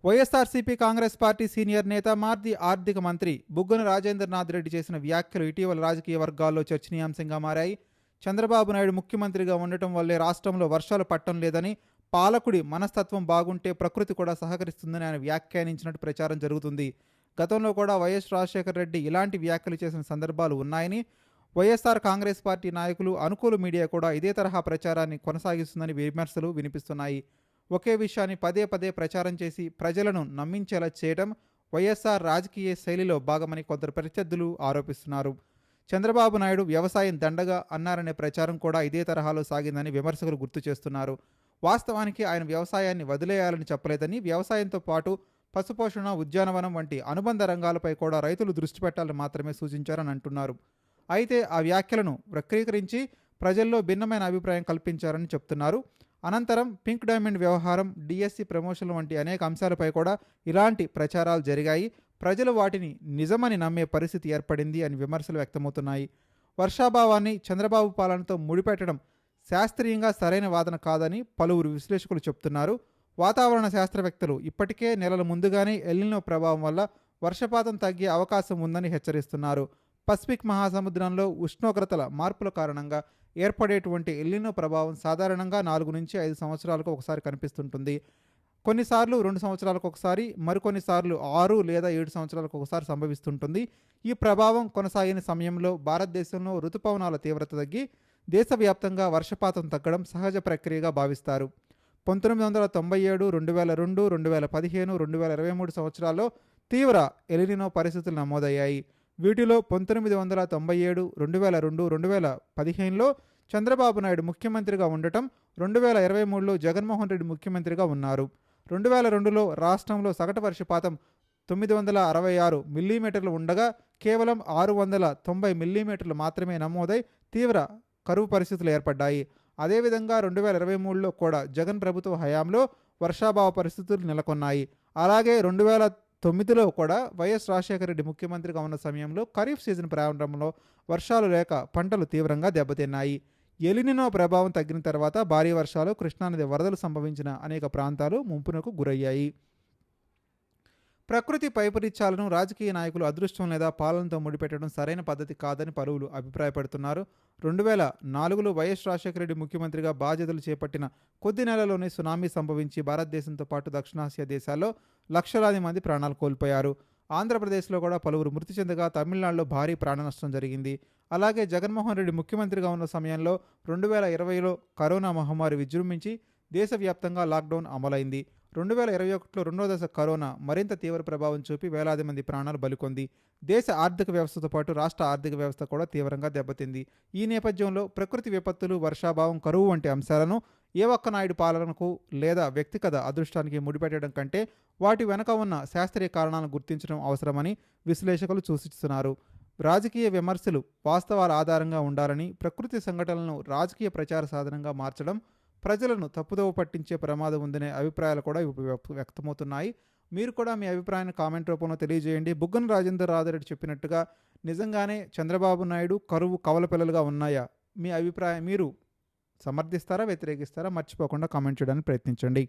YSRCP Congress party senior నేత మాజీ ఆర్థిక మంత్రి బుగ్గన రాజేంద్రనాథ్ రెడ్డి చేసిన వ్యాఖ్యలు ఇటీవల రాజకీయ వర్గాల్లో చర్చనీయాంశంగా మారాయి. చంద్రబాబు నాయుడు ముఖ్యమంత్రిగా ఉండటం వల్లే రాష్ట్రంలో వర్షాలు పట్టడం లేదని, పాలకుడి మనస్తత్వం బాగుంటే ప్రకృతి కూడా సహకరిస్తుందని ఆయన వ్యాఖ్యానించినట్టు ప్రచారం జరుగుతుంది. గతంలో కూడా వైఎస్ రాజశేఖర రెడ్డి ఇలాంటి వ్యాఖ్యలు చేసిన సందర్భాలు ఉన్నాయని, వైఎస్ఆర్ కాంగ్రెస్ పార్టీ నాయకులు, అనుకూల మీడియా కూడా ఇదే తరహా ప్రచారాన్ని కొనసాగిస్తుందని విమర్శలు వినిపిస్తున్నాయి. ఒకే విషయాన్ని పదే పదే ప్రచారం చేసి ప్రజలను నమ్మించేలా చేయడం వైఎస్ఆర్ రాజకీయ శైలిలో భాగమని కొందరు ప్రత్యర్థులు ఆరోపిస్తున్నారు. చంద్రబాబు నాయుడు వ్యవసాయం దండగా అన్నారనే ప్రచారం కూడా ఇదే తరహాలో సాగిందని విమర్శకులు గుర్తు చేస్తున్నారు. వాస్తవానికి ఆయన వ్యవసాయాన్ని వదిలేయాలని చెప్పలేదని, వ్యవసాయంతో పాటు పశుపోషణ, ఉద్యానవనం వంటి అనుబంధ రంగాలపై కూడా రైతులు దృష్టి పెట్టాలని మాత్రమే సూచించారని అంటున్నారు. అయితే ఆ వ్యాఖ్యలను వక్రీకరించి ప్రజల్లో భిన్నమైన అభిప్రాయం కల్పించారని చెప్తున్నారు. అనంతరం పింక్ డైమండ్ వ్యవహారం, డిఎస్సి ప్రమోషన్లు వంటి అనేక అంశాలపై కూడా ఇలాంటి ప్రచారాలు జరిగాయి. ప్రజలు వాటిని నిజమని నమ్మే పరిస్థితి ఏర్పడింది అని విమర్శలు వ్యక్తమవుతున్నాయి. వర్షాభావాన్ని చంద్రబాబు పాలనతో ముడిపెట్టడం శాస్త్రీయంగా సరైన వాదన కాదని పలువురు విశ్లేషకులు చెప్తున్నారు. వాతావరణ శాస్త్రవేత్తలు ఇప్పటికే నెలల ముందుగానే ఎల్నినో ప్రభావం వల్ల వర్షపాతం తగ్గే అవకాశం ఉందని హెచ్చరిస్తున్నారు. పసిఫిక్ మహాసముద్రంలో ఉష్ణోగ్రతల మార్పుల కారణంగా ఏర్పడేటువంటి ఎల్నినో ప్రభావం సాధారణంగా 4 నుంచి 5 సంవత్సరాలకు ఒకసారి కనిపిస్తుంటుంది. కొన్నిసార్లు 2 సంవత్సరాలకు ఒకసారి, మరికొన్నిసార్లు 6 లేదా 7 సంవత్సరాలకు ఒకసారి సంభవిస్తుంటుంది. ఈ ప్రభావం కొనసాగిన సమయంలో భారతదేశంలో ఋతుపవనాల తీవ్రత తగ్గి దేశవ్యాప్తంగా వర్షపాతం తగ్గడం సహజ ప్రక్రియగా భావిస్తారు. 1997, 2002, 2015, 2023 సంవత్సరాల్లో తీవ్ర ఎలినినో పరిస్థితులు నమోదయ్యాయి. వీటిలో 1997, 2002, 2015లో చంద్రబాబు నాయుడు ముఖ్యమంత్రిగా ఉండటం, 2023లో జగన్మోహన్ రెడ్డి ముఖ్యమంత్రిగా ఉన్నారు. 2002లో రాష్ట్రంలో సగటు వర్షపాతం 966 మిల్లీమీటర్లు ఉండగా కేవలం 690 మిల్లీమీటర్లు మాత్రమే నమోదై తీవ్ర కరువు పరిస్థితులు ఏర్పడ్డాయి. అదేవిధంగా 2023లో కూడా జగన్ ప్రభుత్వ హయాంలో వర్షాభావ పరిస్థితులు నెలకొన్నాయి. అలాగే 2009లో కూడా వైఎస్ రాజశేఖర రెడ్డి ముఖ్యమంత్రిగా ఉన్న సమయంలో ఖరీఫ్ సీజన్ ప్రారంభంలో వర్షాలు లేక పంటలు తీవ్రంగా దెబ్బతిన్నాయి. ఎలినినో ప్రభావం తగ్గిన తర్వాత భారీ వర్షాలు, కృష్ణానది వరదలు సంభవించిన అనేక ప్రాంతాలు ముంపునకు గురయ్యాయి. ప్రకృతి వైపరీత్యాలను రాజకీయ నాయకులు అదృష్టం లేదా పాలనతో ముడిపెట్టడం సరైన పద్ధతి కాదని పలువురు అభిప్రాయపడుతున్నారు. 2004లో వైఎస్ రాజశేఖర రెడ్డి ముఖ్యమంత్రిగా బాధ్యతలు చేపట్టిన కొద్ది నెలల్లోనే సునామీ సంభవించి భారతదేశంతో పాటు దక్షిణాసియా దేశాల్లో లక్షలాది మంది ప్రాణాలు కోల్పోయారు. ఆంధ్రప్రదేశ్లో కూడా పలువురు మృతి చెందగా తమిళనాడులో భారీ ప్రాణ నష్టం జరిగింది. అలాగే జగన్మోహన్ రెడ్డి ముఖ్యమంత్రిగా ఉన్న సమయంలో 2020లో కరోనా మహమ్మారి విజృంభించి దేశవ్యాప్తంగా లాక్డౌన్ అమలైంది. 2021లో రెండో దశ కరోనా మరింత తీవ్ర ప్రభావం చూపి వేలాది మంది ప్రాణాలు బలికొంది. దేశ ఆర్థిక వ్యవస్థతో పాటు రాష్ట్ర ఆర్థిక వ్యవస్థ కూడా తీవ్రంగా దెబ్బతింది. ఈ నేపథ్యంలో ప్రకృతి విపత్తులు, వర్షాభావం, కరువు వంటి అంశాలను ఏ ఒక్క నాయుడు పాలనకు లేదా వ్యక్తిగత అదృష్టానికి ముడిపెట్టడం కంటే వాటి వెనక ఉన్న శాస్త్రీయ కారణాలను గుర్తించడం అవసరమని విశ్లేషకులు సూచిస్తున్నారు. రాజకీయ విమర్శలు వాస్తవాల ఆధారంగా ఉండాలని, ప్రకృతి సంఘటనలను రాజకీయ ప్రచార సాధనంగా మార్చడం ప్రజలను తప్పుదోవ పట్టించే ప్రమాదం ఉందనే అభిప్రాయాలు కూడా వ్యక్తమవుతున్నాయి. మీరు కూడా మీ అభిప్రాయాన్ని కామెంట్ రూపంలో తెలియజేయండి. బుగ్గన రాజేంద్రనాథ్ రెడ్డి చెప్పినట్టుగా నిజంగానే చంద్రబాబు నాయుడు కరువు కవల పిల్లలుగా ఉన్నాయా? మీ అభిప్రాయం మీరు సమర్థిస్తారా, వ్యతిరేకిస్తారా? మర్చిపోకుండా కామెంట్ చేయడానికి ప్రయత్నించండి.